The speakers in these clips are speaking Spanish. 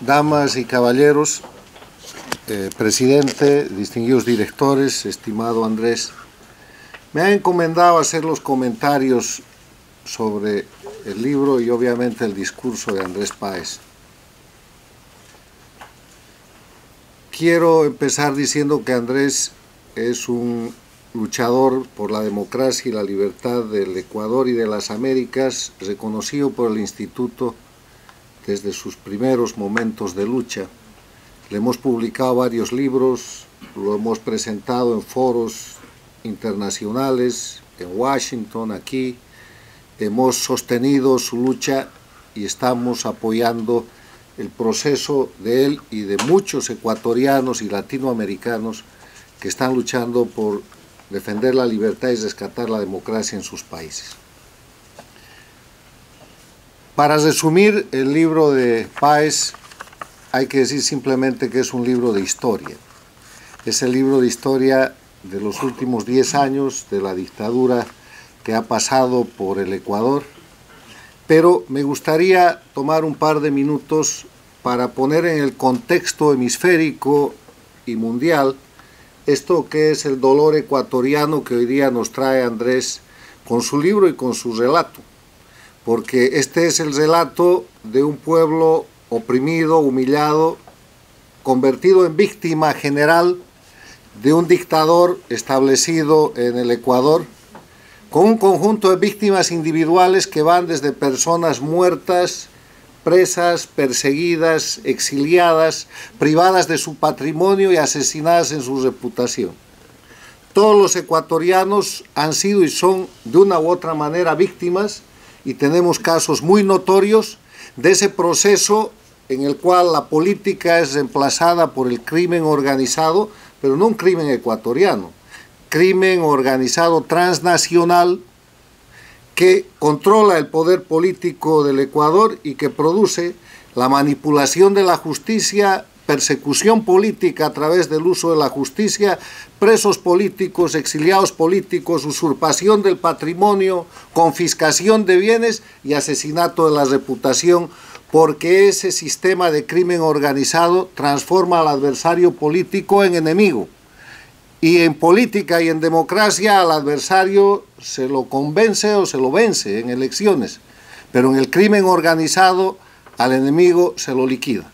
Damas y caballeros, presidente, distinguidos directores, estimado Andrés, me ha encomendado hacer los comentarios sobre el libro y obviamente el discurso de Andrés Páez. Quiero empezar diciendo que Andrés es un luchador por la democracia y la libertad del Ecuador y de las Américas, reconocido por el Instituto desde sus primeros momentos de lucha. Le hemos publicado varios libros, lo hemos presentado en foros internacionales, en Washington, aquí. Hemos sostenido su lucha y estamos apoyando el proceso de él y de muchos ecuatorianos y latinoamericanos que están luchando por defender la libertad y rescatar la democracia en sus países. Para resumir el libro de Páez, hay que decir simplemente que es un libro de historia. Es el libro de historia de los últimos 10 años de la dictadura que ha pasado por el Ecuador, pero me gustaría tomar un par de minutos para poner en el contexto hemisférico y mundial esto que es el dolor ecuatoriano que hoy día nos trae Andrés con su libro y con su relato, porque este es el relato de un pueblo oprimido, humillado, convertido en víctima general de un dictador establecido en el Ecuador, con un conjunto de víctimas individuales que van desde personas muertas, presas, perseguidas, exiliadas, privadas de su patrimonio y asesinadas en su reputación. Todos los ecuatorianos han sido y son de una u otra manera víctimas y tenemos casos muy notorios de ese proceso en el cual la política es reemplazada por el crimen organizado, pero no un crimen ecuatoriano, crimen organizado transnacional que controla el poder político del Ecuador y que produce la manipulación de la justicia, persecución política a través del uso de la justicia, presos políticos, exiliados políticos, usurpación del patrimonio, confiscación de bienes y asesinato de la reputación, porque ese sistema de crimen organizado transforma al adversario político en enemigo. Y en política y en democracia al adversario se lo convence o se lo vence en elecciones, pero en el crimen organizado al enemigo se lo liquida.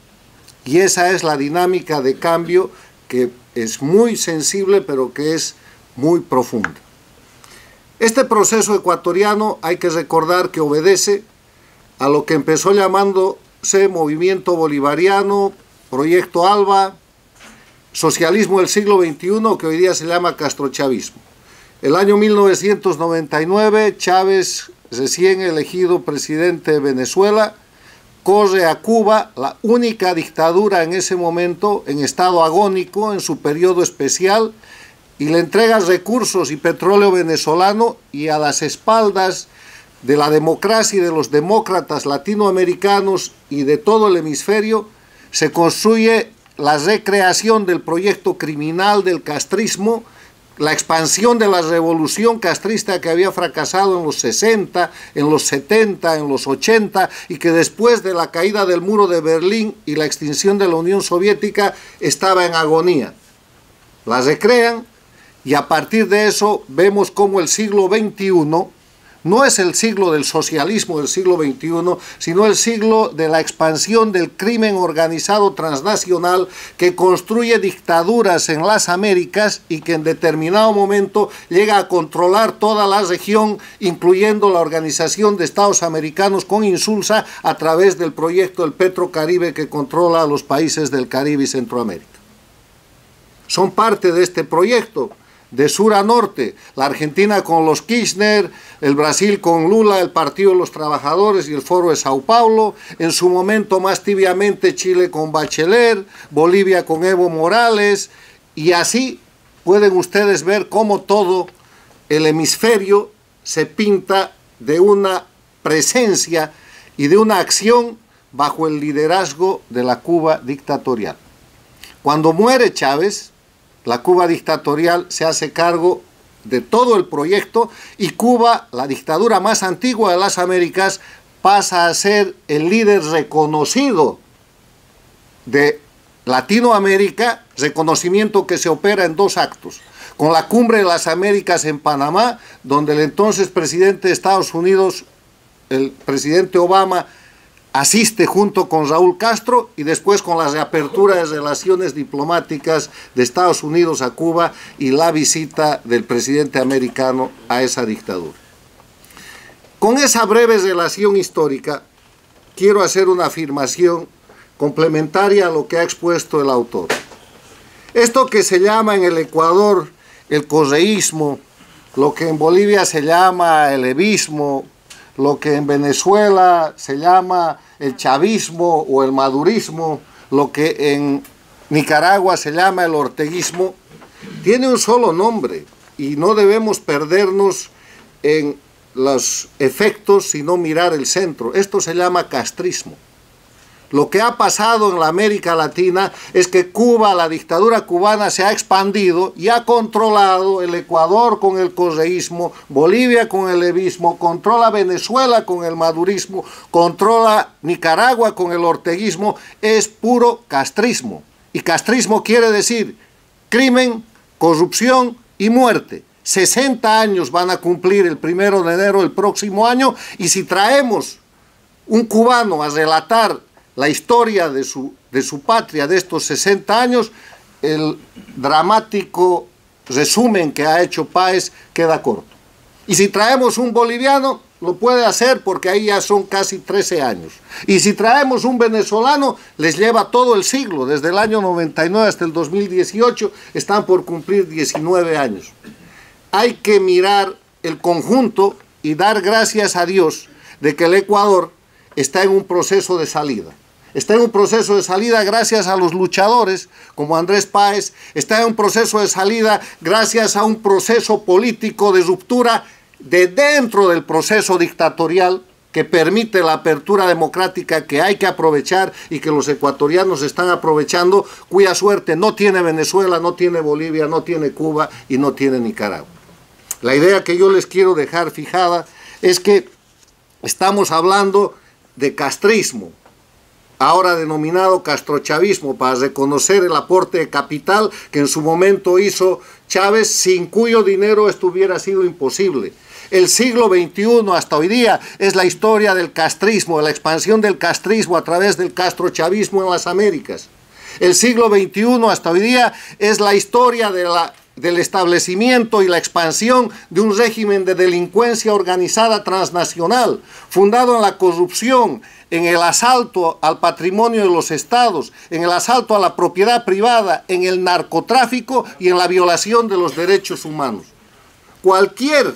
Y esa es la dinámica de cambio que es muy sensible, pero que es muy profunda. Este proceso ecuatoriano hay que recordar que obedece a lo que empezó llamándose Movimiento Bolivariano, Proyecto ALBA, Socialismo del siglo XXI, que hoy día se llama castrochavismo. El año 1999, Chávez, recién elegido presidente de Venezuela, corre a Cuba, la única dictadura en ese momento en estado agónico, en su periodo especial, y le entrega recursos y petróleo venezolano, y a las espaldas de la democracia y de los demócratas latinoamericanos y de todo el hemisferio, se construye la recreación del proyecto criminal del castrismo, la expansión de la revolución castrista que había fracasado en los 60, en los 70, en los 80 y que después de la caída del muro de Berlín y la extinción de la Unión Soviética estaba en agonía. La recrean y a partir de eso vemos cómo el siglo XXI no es el siglo del socialismo del siglo XXI, sino el siglo de la expansión del crimen organizado transnacional que construye dictaduras en las Américas y que en determinado momento llega a controlar toda la región, incluyendo la Organización de Estados Americanos con Insulsa a través del proyecto del Petrocaribe que controla a los países del Caribe y Centroamérica. Son parte de este proyecto. De sur a norte, la Argentina con los Kirchner, el Brasil con Lula, el Partido de los Trabajadores y el Foro de Sao Paulo, en su momento más tibiamente Chile con Bachelet, Bolivia con Evo Morales, y así pueden ustedes ver cómo todo el hemisferio se pinta de una presencia y de una acción bajo el liderazgo de la Cuba dictatorial. Cuando muere Chávez, la Cuba dictatorial se hace cargo de todo el proyecto y Cuba, la dictadura más antigua de las Américas, pasa a ser el líder reconocido de Latinoamérica, reconocimiento que se opera en 2 actos. Con la Cumbre de las Américas en Panamá, donde el entonces presidente de Estados Unidos, el presidente Obama, asiste junto con Raúl Castro, y después con la reapertura de relaciones diplomáticas de Estados Unidos a Cuba y la visita del presidente americano a esa dictadura. Con esa breve relación histórica, quiero hacer una afirmación complementaria a lo que ha expuesto el autor. Esto que se llama en el Ecuador el correísmo, lo que en Bolivia se llama el evismo, lo que en Venezuela se llama el chavismo o el madurismo, lo que en Nicaragua se llama el orteguismo, tiene un solo nombre y no debemos perdernos en los efectos sino mirar el centro. Esto se llama castrismo. Lo que ha pasado en la América Latina es que Cuba, la dictadura cubana, se ha expandido y ha controlado el Ecuador con el correísmo, Bolivia con el evismo, controla Venezuela con el madurismo, controla Nicaragua con el orteguismo. Es puro castrismo. Y castrismo quiere decir crimen, corrupción y muerte. 60 años van a cumplir el 1 de enero del próximo año, y si traemos un cubano a relatar la historia de su patria de estos 60 años, el dramático resumen que ha hecho Páez queda corto. Y si traemos un boliviano, lo puede hacer porque ahí ya son casi 13 años. Y si traemos un venezolano, les lleva todo el siglo, desde el año 99 hasta el 2018, están por cumplir 19 años. Hay que mirar el conjunto y dar gracias a Dios de que el Ecuador está en un proceso de salida. Está en un proceso de salida gracias a los luchadores como Andrés Páez, está en un proceso de salida gracias a un proceso político de ruptura de dentro del proceso dictatorial que permite la apertura democrática que hay que aprovechar y que los ecuatorianos están aprovechando, cuya suerte no tiene Venezuela, no tiene Bolivia, no tiene Cuba y no tiene Nicaragua. La idea que yo les quiero dejar fijada es que estamos hablando de castrismo, ahora denominado castrochavismo, para reconocer el aporte de capital que en su momento hizo Chávez, sin cuyo dinero esto hubiera sido imposible. El siglo XXI hasta hoy día es la historia del castrismo, de la expansión del castrismo a través del castrochavismo en las Américas. El siglo XXI hasta hoy día es la historia del establecimiento y la expansión de un régimen de delincuencia organizada transnacional, fundado en la corrupción, en el asalto al patrimonio de los estados, en el asalto a la propiedad privada, en el narcotráfico y en la violación de los derechos humanos. Cualquier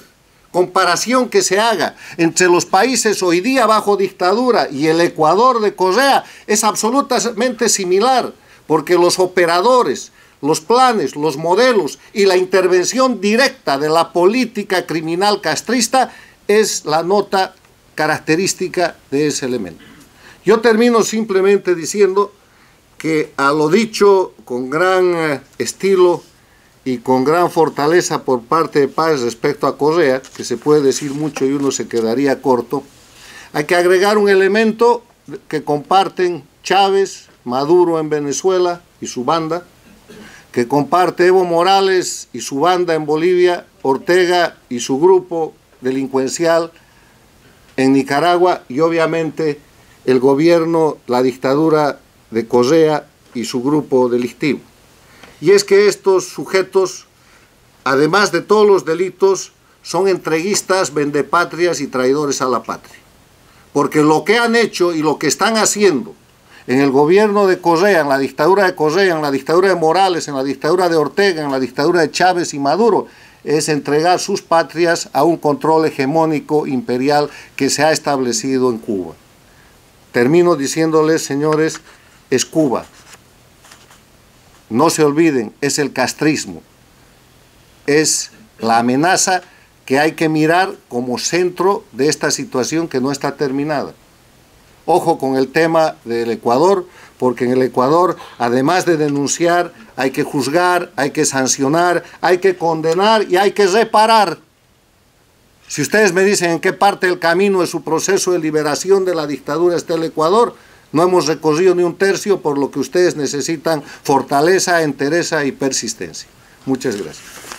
comparación que se haga entre los países hoy día bajo dictadura y el Ecuador de Correa es absolutamente similar, porque los operadores, los planes, los modelos y la intervención directa de la política criminal castrista es la nota característica de ese elemento. Yo termino simplemente diciendo que a lo dicho con gran estilo y con gran fortaleza por parte de Páez respecto a Correa, que se puede decir mucho y uno se quedaría corto, hay que agregar un elemento que comparten Chávez, Maduro en Venezuela y su banda, que comparte Evo Morales y su banda en Bolivia, Ortega y su grupo delincuencial en Nicaragua, y obviamente el gobierno, la dictadura de Correa y su grupo delictivo. Y es que estos sujetos, además de todos los delitos, son entreguistas, vendepatrias y traidores a la patria. Porque lo que han hecho y lo que están haciendo en el gobierno de Correa, en la dictadura de Correa, en la dictadura de Morales, en la dictadura de Ortega, en la dictadura de Chávez y Maduro, es entregar sus patrias a un control hegemónico imperial que se ha establecido en Cuba. Termino diciéndoles, señores, es Cuba. No se olviden, es el castrismo. Es la amenaza que hay que mirar como centro de esta situación que no está terminada. Ojo con el tema del Ecuador, porque en el Ecuador, además de denunciar, hay que juzgar, hay que sancionar, hay que condenar y hay que reparar. Si ustedes me dicen en qué parte del camino de su proceso de liberación de la dictadura está el Ecuador, No hemos recorrido ni un tercio, por lo que ustedes necesitan fortaleza, entereza y persistencia. Muchas gracias.